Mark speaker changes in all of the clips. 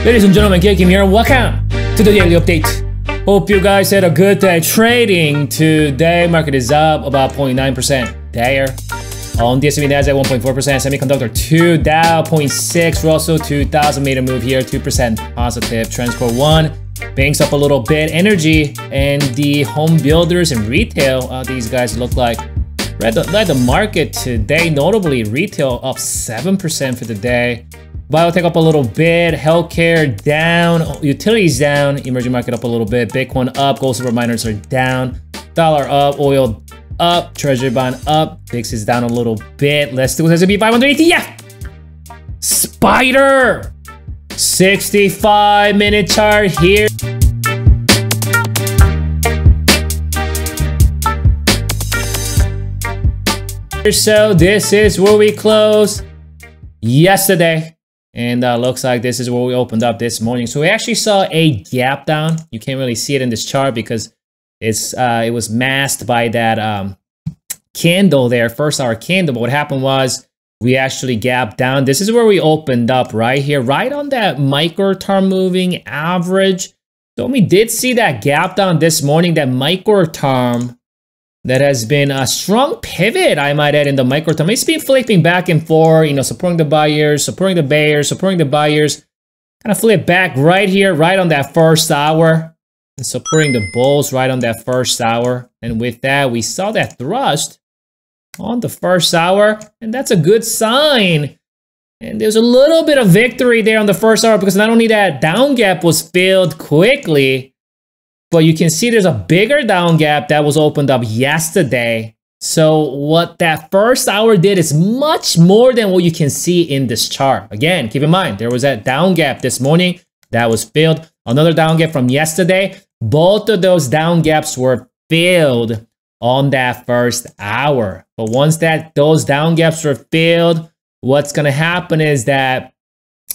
Speaker 1: Ladies and gentlemen, Kim here. Welcome to the daily update. Hope you guys had a good day trading. Today, market is up about 0.9% there. On the S&P Nasdaq, 1.4%. Semiconductor 2, Dow 0.6. Russell 2000 made a move here, 2% positive. Transport 1, banks up a little bit. Energy and the home builders and retail, these guys look like led the market today. Notably, retail up 7% for the day. Biotech up a little bit, healthcare down, utilities down, emerging market up a little bit, Bitcoin up, gold, silver miners are down, dollar up, oil up, treasury bond up, VIX is down a little bit. Let's do this. S&P 500 ETF. Spider, 65-minute chart here. So this is where we closed yesterday. And looks like this is where we opened up this morning. So we actually saw a gap down. You can't really see it in this chart because it was masked by that candle there, first hour candle. But what happened was we actually gapped down. This is where we opened up right here, right on that micro-term moving average. So we did see that gap down this morning, that micro-term that has been a strong pivot, I might add, in the micro term. It's been flipping back and forth, supporting the buyers, supporting the bears, supporting the buyers. Kind of flip back right here, right on that first hour. And supporting the bulls right on that first hour. And with that, we saw that thrust on the first hour. And that's a good sign. And there's a little bit of victory there on the first hour because not only that down gap was filled quickly, but you can see there's a bigger down gap that was opened up yesterday. So what that first hour did is much more than what you can see in this chart. Again, keep in mind, there was that down gap this morning that was filled. Another down gap from yesterday. Both of those down gaps were filled on that first hour. But once those down gaps were filled, what's going to happen is that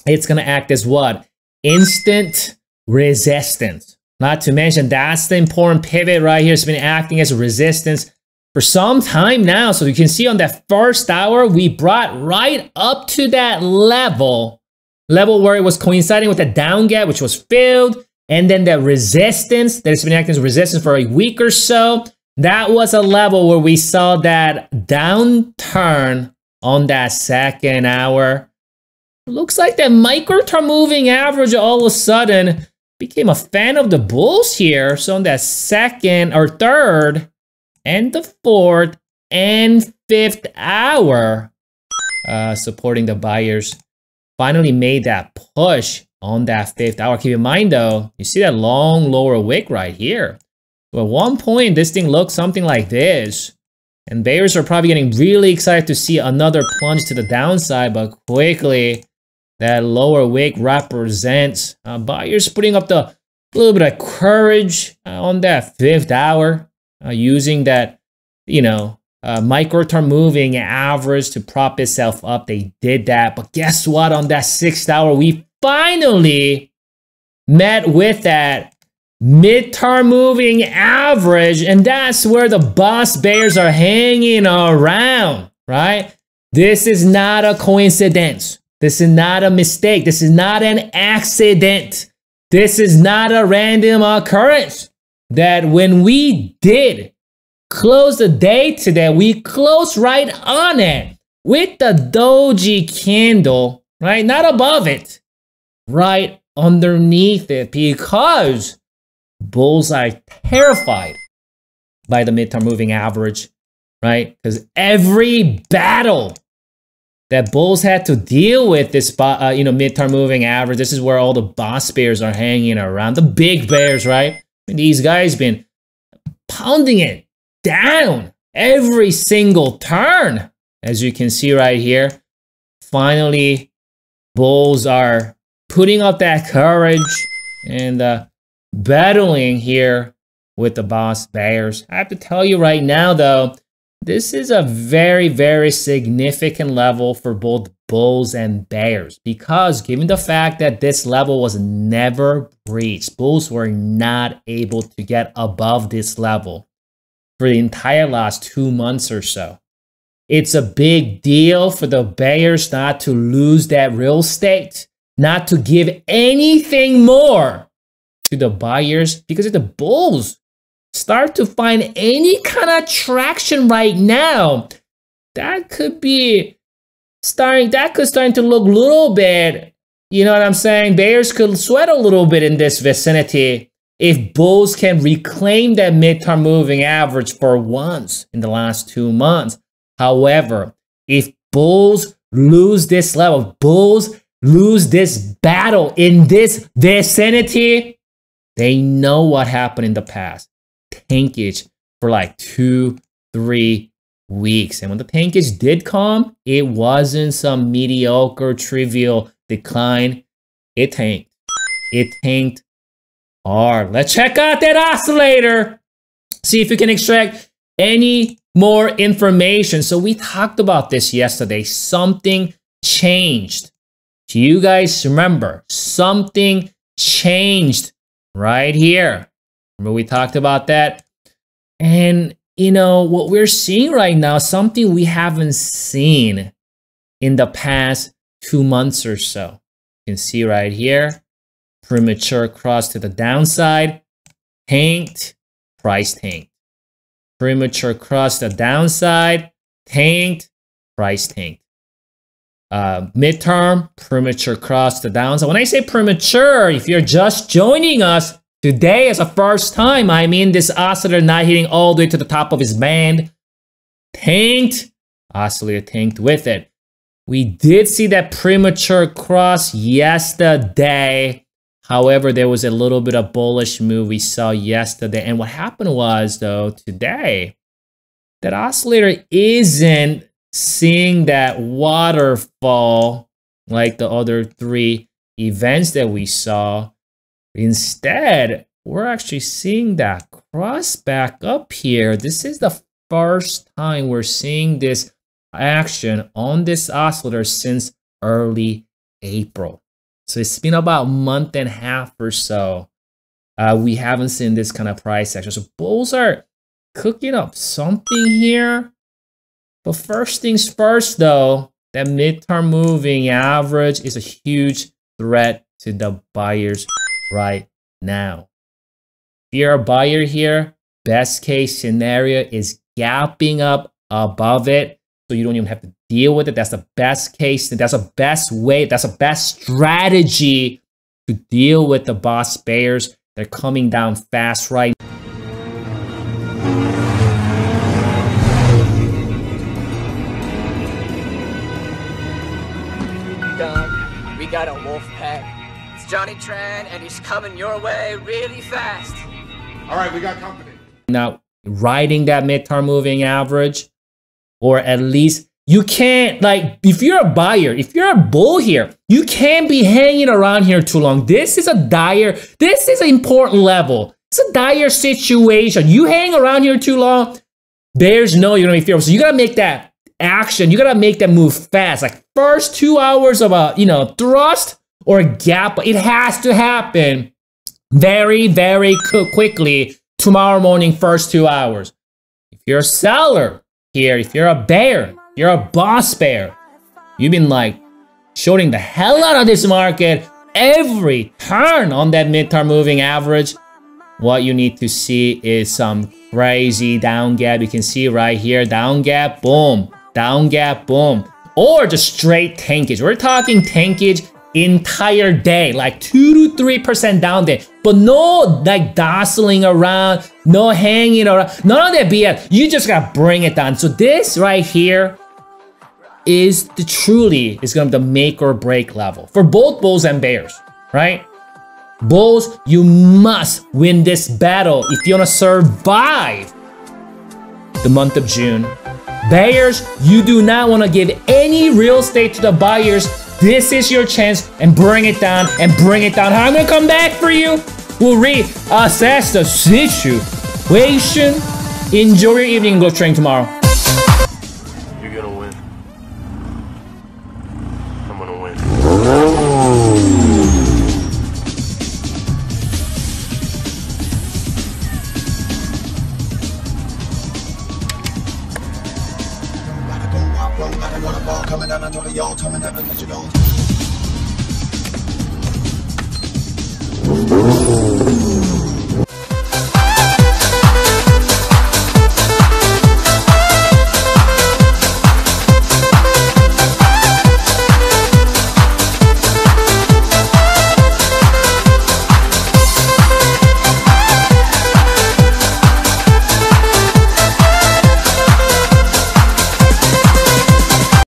Speaker 1: it's going to act as what? Instant resistance. Not to mention, that's the important pivot right here. It's been acting as a resistance for some time now. So you can see on that first hour, we brought right up to that level where it was coinciding with the down gap, which was filled. And then the resistance, that's been acting as resistance for a week or so. That was a level where we saw that downturn on that second hour. Looks like that micro-term moving average all of a sudden became a fan of the bulls here. So on that second or third and the fourth and fifth hour, supporting the buyers, finally made that push on that fifth hour. Keep in mind though, you see that long lower wick right here. So at one point, this thing looked something like this. And bears are probably getting really excited to see another plunge to the downside, but quickly, that lower wick represents buyers putting up the little bit of courage on that fifth hour, using that, micro-term moving average to prop itself up. They did that. But guess what? On that sixth hour, we finally met with that mid-term moving average. And that's where the boss bears are hanging around, right? This is not a coincidence. This is not a mistake. This is not an accident. This is not a random occurrence. That when we did close the day today, we closed right on it with the doji candle, right? Not above it, right underneath it, because bulls are terrified by the midterm moving average, right? Because every battle that bulls had to deal with this, midterm moving average. This is where all the boss bears are hanging around. The big bears, right? And these guys been pounding it down every single turn. As you can see right here, finally, bulls are putting up that courage and battling here with the boss bears. I have to tell you right now, though, this is a very, very significant level for both bulls and bears, because given the fact that this level was never breached, bulls were not able to get above this level for the entire last 2 months or so. It's a big deal for the bears not to lose that real estate not to give anything more to the buyers, because if the bulls start to find any kind of traction right now, that could starting to look a little bit, you know what I'm saying? Bears could sweat a little bit in this vicinity if bulls can reclaim that midterm moving average for once in the last 2 months. However, if bulls lose this level, bulls lose this battle in this vicinity, they know what happened in the past. Tankage for like 2-3 weeks. And when the tankage did come, it wasn't some mediocre, trivial decline. It tanked. It tanked hard. Let's check out that oscillator. See if we can extract any more information. So we talked about this yesterday. Something changed. Do you guys remember? Something changed right here. Remember we talked about that? And you know, what we're seeing right now, something we haven't seen in the past 2 months or so. You can see right here, premature cross to the downside, tanked, price tanked. Premature cross to the downside, tanked, price tanked. Midterm, premature cross to the downside. When I say premature, if you're just joining us, today is the first time, I mean this oscillator not hitting all the way to the top of his band. Tanked, oscillator tanked with it. We did see that premature cross yesterday. However, there was a little bit of bullish move we saw yesterday. And what happened was, though, today, that oscillator isn't seeing that waterfall like the other 3 events that we saw. Instead, we're actually seeing that cross back up here. This is the first time we're seeing this action on this oscillator since early April. So it's been about a month and a half or so. We haven't seen this kind of price action. So bulls are cooking up something here. But first things first, though, that midterm moving average is a huge threat to the buyers right now. If you're a buyer here, best case scenario is gapping up above it, so you don't even have to deal with it. That's the best case. That's the best way. That's the best strategy to deal with the boss bears. They're coming down fast right now.
Speaker 2: Dog, we got a wolf pack. Johnny Tran, and he's coming your way really fast.
Speaker 3: All right, we got company.
Speaker 1: Now, riding that midterm moving average, or at least you can't, like, if you're a buyer, if you're a bull here, you can't be hanging around here too long. This is an important level. It's a dire situation. You hang around here too long, bears know you're gonna be fearful. So you gotta make that action. You gotta make that move fast. Like first 2 hours of a, thrust or gap, it has to happen very, very quickly tomorrow morning, first 2 hours. If you're a seller here, if you're a bear, you're a boss bear, you've been like shorting the hell out of this market every turn on that midterm moving average. What you need to see is some crazy down gap. You can see right here, down gap, boom, down gap, boom, or just straight tankage. We're talking tankage entire day, like 2 to 3% down day, but no like dostling around, no hanging around, none of that BS. You just gotta bring it down. So this right here is truly gonna be the make or break level for both bulls and bears, right? Bulls, you must win this battle if you wanna survive the month of June. Bears, you do not wanna give any real estate to the buyers. This is your chance, and bring it down, and bring it down. I'm gonna come back for you. We'll reassess the situation. Enjoy your evening and go train tomorrow.
Speaker 4: You're gonna win. I'm gonna win.
Speaker 5: Coming down, I know that y'all coming down because you don't.